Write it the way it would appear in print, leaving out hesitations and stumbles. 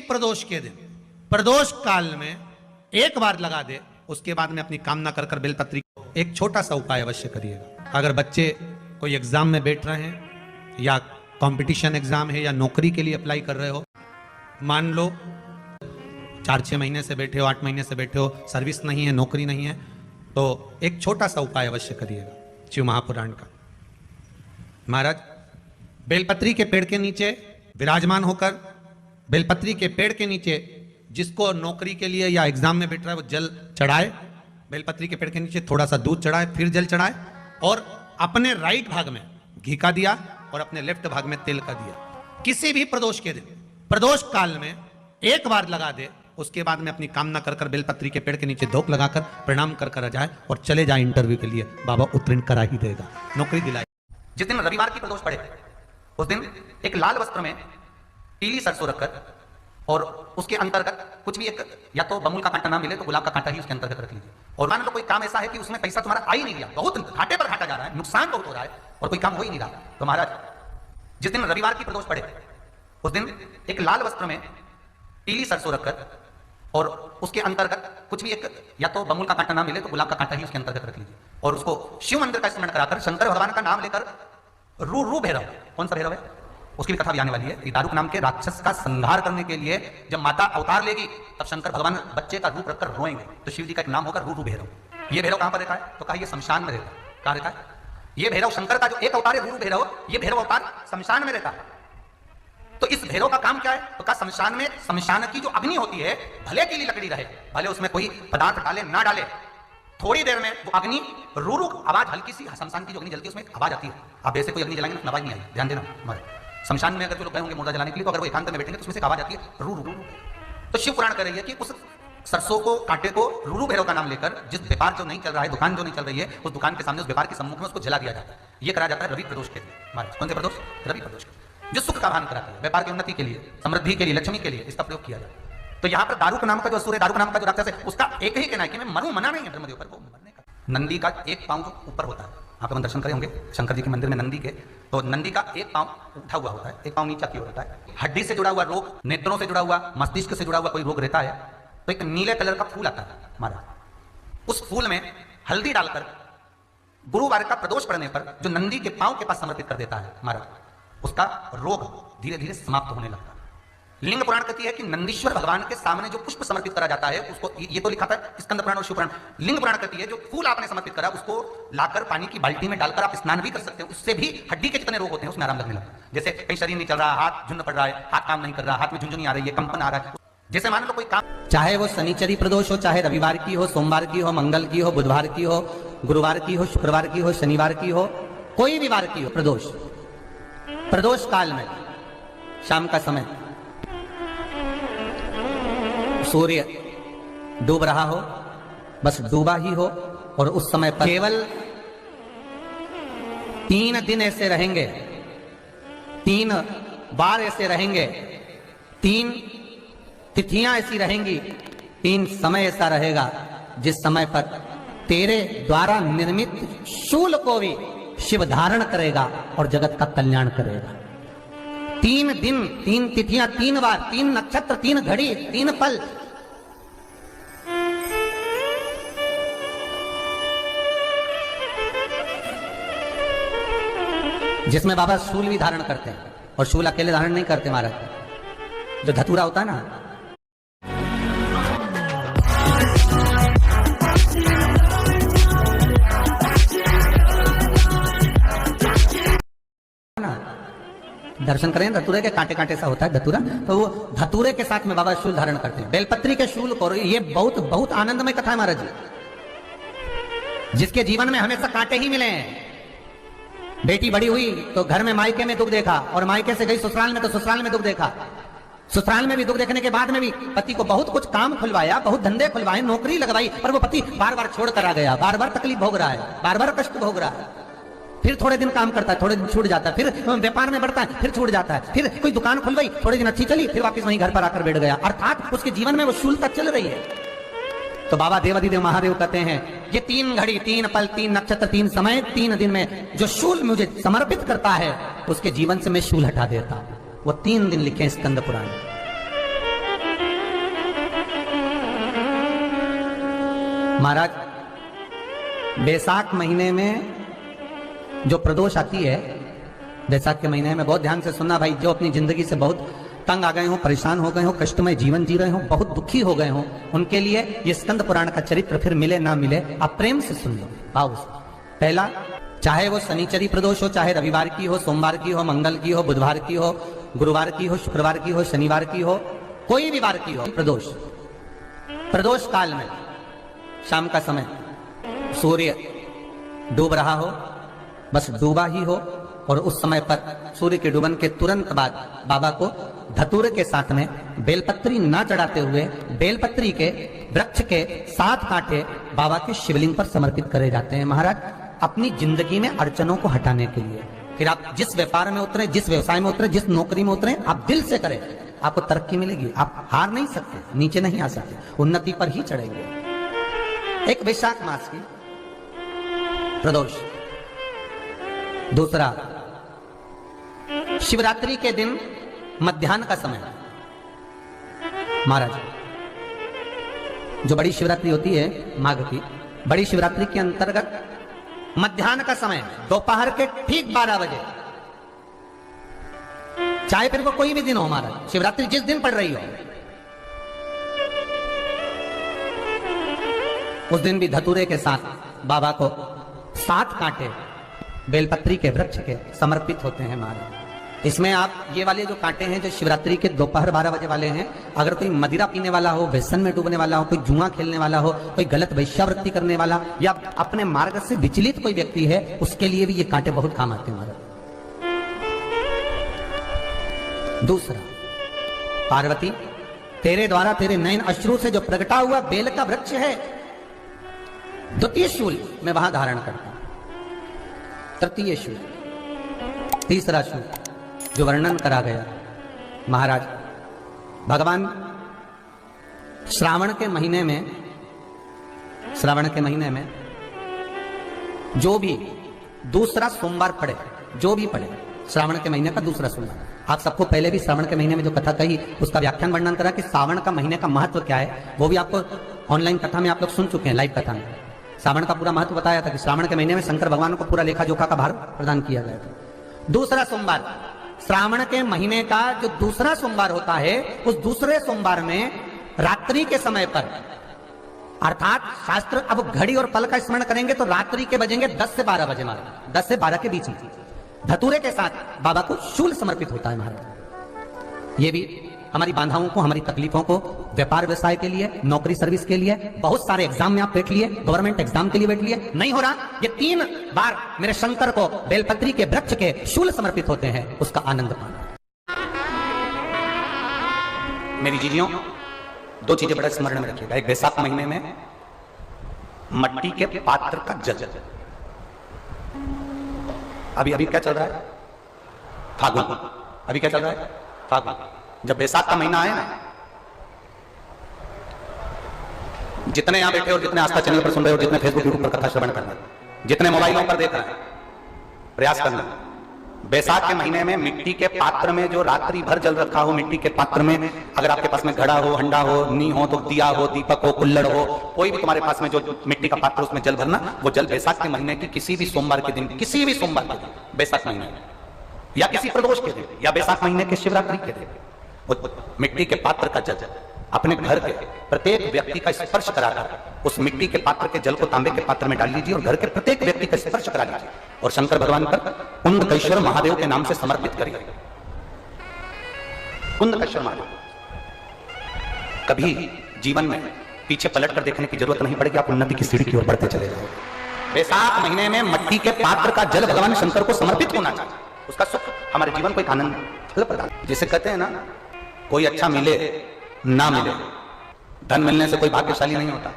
प्रदोष के दिन प्रदोष काल में एक बार लगा दे, उसके बाद में अपनी कामना कर बेलपत्री। एक छोटा सा उपाय अवश्य करिएगा। अगर बच्चे कोई एग्जाम में बैठ रहे हैं या कंपटीशन एग्जाम है या नौकरी के लिए अप्लाई कर रहे हो, मान लो 4-6 महीने से बैठे हो, 8 महीने से बैठे हो, सर्विस नहीं है, नौकरी नहीं है, तो एक छोटा सा उपाय अवश्य करिएगा शिव महापुराण का। महाराज बेलपत्री के पेड़ के नीचे विराजमान होकर, बेलपत्री के पेड़ के नीचे जिसको नौकरी के लिए या एग्जाम में बैठ रहा है वो जल चढ़ाए, बेलपत्री के पेड़ के नीचे थोड़ा सा दूध चढ़ाए, फिर जल चढ़ाए और अपने राइट भाग में घी का दिया और अपने लेफ्ट भाग में तेल का दिया। किसी भी प्रदोष के दिन प्रदोष काल में एक बार लगा दे, उसके बाद में अपनी कामना कर बेलपत्री के पेड़ के नीचे धोख लगाकर प्रणाम कर जाए और चले जाए इंटरव्यू के लिए। बाबा उत्तीर्ण करा ही देगा, नौकरी दिलाए। जिस दिन रविवार की प्रदोष पड़े उस दिन एक लाल वस्त्र में पीली सरसों रखकर और उसके अंतर्गत कुछ भी एक, या तो बमुल का कांटा ना मिले तो गुलाब का कांटा ही उसके अंतर्गत रख लीजिए। और मान लो कोई काम ऐसा है कि उसमें पैसा तुम्हारा आ ही नहीं रहा, बहुत घाटे पर घाटा जा रहा है, नुकसान बहुत हो रहा है और कोई काम हो ही नहीं रहा, तो महाराज जिस दिन रविवार की प्रदोष पड़े उस दिन एक लाल वस्त्र में पीली सरसों रखकर और उसके अंतर्गत कुछ भी एक, या तो बमुल का कांटा ना मिले तो गुलाब का कांटा ही उसके अंतर्गत रख लीजिए और उसको शिव मंदिर का स्मरण कराकर शंकर भगवान का नाम लेकर रू भैरव, कौन सा भैरव है उसकी भी कथा भी आने वाली है। दारुक नाम के राक्षस का संहार करने के लिए जब माता अवतार लेगी तब शंकर भगवान बच्चे का रूप रखकर रोएंगे, तो शिव जी का एक नाम होगा रू भैरव। ये भैरव कहां पर रहता है? तो कहा ये शमशान में रहता है। कहां रहता है ये भैरव? शंकर का जो एक अवतार है रू भैरव, ये भैरव अवतार शमशान में रहता है। तो इस भैरव का काम क्या है? तो कहा शमशान में, शमशान की जो अग्नि होती है भले के लिए लकड़ी रहे, भले उसमें कोई पदार्थ डाले ना डाले, थोड़ी देर में वो अग्नि रू आवाज, हल्की सी शमशान की जो अग्नि जलती है उसमें आवाज आती है। आप ऐसे कोई अग्नि जलाएंगे ना आवाज नहीं आई, ध्यान देना। हमारे शमशान में अगर जो लोग गए होंगे मुर्दा जलाने के लिए, तो अगर वो एकांत में बैठेंगे तो उसमें से आवाज आती है रू रू। तो शिव पुराण कह रही है कि उस सरसों को, कांटे को रू भैरव का नाम लेकर जिस व्यापार जो नहीं चल रहा है, दुकान जो नहीं चल रही है, उस दुकान के सामने, उस व्यापार के सम्मुख में उसको जला दिया जाता है। ये करा जाता है रवि प्रदोष के दिन। महाराज कौन से प्रदोष? रवि प्रदोष के, जो सुख का भान कराती है, व्यापार की उन्नति के लिए, समृद्धि के लिए, लक्ष्मी के लिए इसका प्रयोग किया जाता है। तो यहाँ पर दारुक नाम का जो असुर है, दारुक नाम का जो राक्षस है, उसका एक ही कहना है कि मैं मरूं, मना नहीं है ब्रह्मदेव पर, वो मरने का। नंदी का एक पांव जो ऊपर होता है, आप लोग दर्शन करे होंगे शंकर जी के मंदिर में नंदी के, तो नंदी का एक पांव उठा हुआ होता है, एक पांव नीचा की ओर होता है। हड्डी से जुड़ा हुआ रोग, नेत्रों से जुड़ा हुआ, मस्तिष्क से जुड़ा हुआ कोई रोग रहता है तो एक नीले कलर का फूल आता है महाराज, उस फूल में हल्दी डालकर गुरुवार का प्रदोष पड़ने पर जो नंदी के पांव के पास समर्पित कर देता है महाराज, उसका रोग धीरे धीरे समाप्त होने लगता है। लिंग पुराण कहती है कि नंदीश्वर भगवान के सामने जो पुष्प समर्पित करा जाता है उसको, ये तो लिखा था स्कंद पुराण और शिव पुराण, लिंग पुराण कहती है जो फूल आपने समर्पित करा उसको लाकर पानी की बाल्टी में डालकर आप स्नान भी कर सकते हो, उससे भी हड्डी के जितने रोग होते हैं उसमें आराम लगने लगता है। जैसे कहीं शरीर नहीं चल रहा, हाथ झुंड पड़ रहा है, हाथ काम नहीं कर रहा, हाथ में झुंझुनी आ रही है, कंपन आ रहा है, जैसे मान लो कोई काम, चाहे वो शनिचरी प्रदोष हो, चाहे रविवार की हो, सोमवार की हो, मंगल की हो, बुधवार की हो, गुरुवार की हो, शुक्रवार की हो, शनिवार की हो, कोई भी वार की हो, प्रदोष काल में शाम का समय सूर्य डूब रहा हो, बस डूबा ही हो, और उस समय पर केवल 3 दिन ऐसे रहेंगे, 3 बार ऐसे रहेंगे, 3 तिथियां ऐसी रहेंगी, 3 समय ऐसा रहेगा जिस समय पर तेरे द्वारा निर्मित शूल को भी शिव धारण करेगा और जगत का कल्याण करेगा। 3 दिन, 3 तिथियां, 3 बार, 3 नक्षत्र, 3 घड़ी, 3 पल, जिसमें बाबा शूल भी धारण करते हैं, और शूल अकेले धारण नहीं करते महाराज, जो धतूरा होता है ना, दर्शन करें धतूरे के कांटे कांटे सा होता है धतूरा, तो वो धतूरे के साथ में बाबा शूल धारण करते हैं, बेलपत्री के शूल को। ये बहुत बहुत आनंदमय कथा है महाराज जी, जिसके जीवन में हमेशा कांटे ही मिले हैं। बेटी बड़ी हुई तो घर में मायके में दुख देखा, और मायके से गई ससुराल में तो ससुराल में दुख देखा, ससुराल में भी दुख देखने के बाद में भी पति को बहुत कुछ काम खुलवाया, बहुत धंधे खुलवाए, नौकरी लगवाई, पर वो पति बार बार छोड़ कर आ गया, बार बार तकलीफ भोग रहा है, बार बार कष्ट भोग रहा है। फिर थोड़े दिन काम करता है, थोड़े दिन छूट जाता है, फिर व्यापार में बढ़ता है, फिर छूट जाता है, फिर कोई दुकान खुलवाई, थोड़े दिन अच्छी चली, फिर वापस वहीं घर पर आकर बैठ गया, अर्थात उसके जीवन में वो शूलता चल रही है। तो बाबा देवाधिदेव महादेव कहते हैं ये 3 घड़ी, 3 पल, 3 नक्षत्र, 3 समय, 3 दिन में जो शूल मुझे समर्पित करता है उसके जीवन से मैं शूल हटा देता हूं। वो 3 दिन लिखे स्कंद पुराण। महाराज, बैसाख महीने में जो प्रदोष आती है, बैसाख के महीने में बहुत ध्यान से सुनना भाई, जो अपनी जिंदगी से बहुत तंग आ गए हो, परेशान हो गए हो, कष्टमय जीवन जी रहे हो, बहुत दुखी हो गए हो, उनके लिए ये स्कंद पुराण का चरित्र फिर मिले ना मिले, आप प्रेम से सुन लो भाव से। पहला, चाहे वो शनिचरी प्रदोष हो, चाहे रविवार की हो, सोमवार की हो, मंगल की हो, बुधवार की हो, गुरुवार की हो, शुक्रवार की हो, शनिवार की हो, कोई भी वार की हो, प्रदोष काल में शाम का समय सूर्य डूब रहा हो, बस डूबा ही हो, और उस समय पर सूर्य के डूबन के तुरंत बाद बाबा को धतूरे के साथ में बेलपत्री ना चढ़ाते हुए बेलपत्री के वृक्ष के 7 कांटे बाबा के शिवलिंग पर समर्पित करे जाते हैं महाराज, अपनी जिंदगी में अड़चनों को हटाने के लिए। फिर आप जिस व्यापार में उतरे, जिस व्यवसाय में उतरे, जिस नौकरी में उतरे, आप दिल से करें, आपको तरक्की मिलेगी, आप हार नहीं सकते, नीचे नहीं आ सकते, उन्नति पर ही चढ़ेंगे। एक वैशाख मास की प्रदोष। दूसरा, शिवरात्रि के दिन मध्याह्न का समय महाराज, जो बड़ी शिवरात्रि होती है माघ की, बड़ी शिवरात्रि के अंतर्गत मध्याह्न का समय दोपहर के ठीक 12 बजे, चाहे फिर वो कोई भी दिन हो महाराज, शिवरात्रि जिस दिन पड़ रही हो, उस दिन भी धतूरे के साथ बाबा को 7 कांटे बेलपत्री के वृक्ष के समर्पित होते हैं महाराज। इसमें आप ये वाले जो कांटे हैं जो शिवरात्रि के दोपहर 12 बजे वाले हैं, अगर कोई मदिरा पीने वाला हो, व्यसन में डूबने वाला हो, कोई जुआ खेलने वाला हो, कोई गलत वैश्यावृत्ति करने वाला, या अपने मार्ग से विचलित कोई व्यक्ति है, उसके लिए भी ये कांटे बहुत काम आते हैं महाराज। दूसरा, पार्वती, तेरे द्वारा तेरे नयन अश्रु से जो प्रगटा हुआ बेल का वृक्ष है, द्वितीय शूल मैं वहां धारण करता हूं, तृतीय शूल, तीसरा शूल जो वर्णन करा गया महाराज, भगवान श्रावण के महीने में जो भी दूसरा सोमवार पड़े, जो भी पड़े, श्रावण के महीने का दूसरा सोमवार, आप सबको पहले भी श्रावण के महीने में जो कथा कही उसका व्याख्यान वर्णन करा कि श्रावण का महीने का महत्व क्या है, वो भी आपको ऑनलाइन कथा में आप लोग सुन चुके हैं, लाइव कथा में श्रावण का पूरा महत्व बताया था कि श्रावण के महीने में शंकर भगवान को पूरा लेखा जोखा का भार प्रदान किया गया था। दूसरा सोमवार, श्रावण के महीने का जो दूसरा सोमवार होता है, उस दूसरे सोमवार में रात्रि के समय पर, अर्थात शास्त्र अब घड़ी और पल का स्मरण करेंगे तो रात्रि के बजेंगे 10 से 12 बजे महाराज, 10 से 12 के बीच में धतूरे के साथ बाबा को शूल समर्पित होता है महाराज। ये भी हमारी बाधाओं को, हमारी तकलीफों को, व्यापार व्यवसाय के लिए, नौकरी सर्विस के लिए, बहुत सारे एग्जाम में आप बैठ लिए, गवर्नमेंट एग्जाम के लिए बैठ लिए, नहीं हो रहा, ये 3 बार मेरे शंकर को बेलपत्री के वृक्ष के शूल समर्पित होते हैं, उसका आनंद पाना। मेरी जीजियों, 2 चीजें बड़े स्मरण में रखिएगा। एक, वैशाख महीने में मट्टी के पात्र का जल, अभी क्या चल रहा है, फागुन, अभी क्या चल रहा है, फागुन। जब बैसाख का महीना आए ना, जितने यहां बैठे और जितने आस्था चैनल पर सुन रहे हो, जितने फेसबुक यूट्यूब पर कथा श्रवण कर रहे हो, जितने मोबाइलों पर देख रहे हैं, प्रयास करना, बैसाख के महीने में मिट्टी के पात्र में जो रात्रि भर जल रखा हो, मिट्टी के पात्र में, अगर आपके पास में घड़ा हो, हंडा हो, नी हो, तो दिया हो, दीपक हो, कुल्लड़ हो, कोई भी तुम्हारे पास में जो मिट्टी का पात्र उसमें जल भरना, वो जल बैसाख के महीने की किसी भी सोमवार के दिन, किसी भी सोमवार के दिन, बैसाख महीने में, या किसी प्रदोष के दिन, या बैसाख महीने के शिवरात्रि के दिन, मिट्टी के पात्र का जल अपने घर के प्रत्येक व्यक्ति का स्पर्श कराकर उस मिट्टी के पात्र के जल को तांबे के पात्र में डाल लीजिए और घर के प्रत्येक व्यक्ति का स्पर्श करा लीजिए और शंकर भगवान पर कुंडकेश्वर महादेव के नाम से समर्पित करिए। कुंडकेश्वर महादेव, कभी जीवन में पीछे पलट कर देखने की जरूरत नहीं पड़ेगी, आप उन्नति की सीढ़ी की ओर बढ़ते चले जाओगे। बैसाख महीने में मट्टी के पात्र का जल भगवान शंकर को समर्पित होना चाहिए, उसका सुख हमारे जीवन को एक आनंद प्रदान। जिसे कहते हैं ना, कोई अच्छा मिले ना मिले, धन मिलने से कोई भाग्यशाली नहीं होता,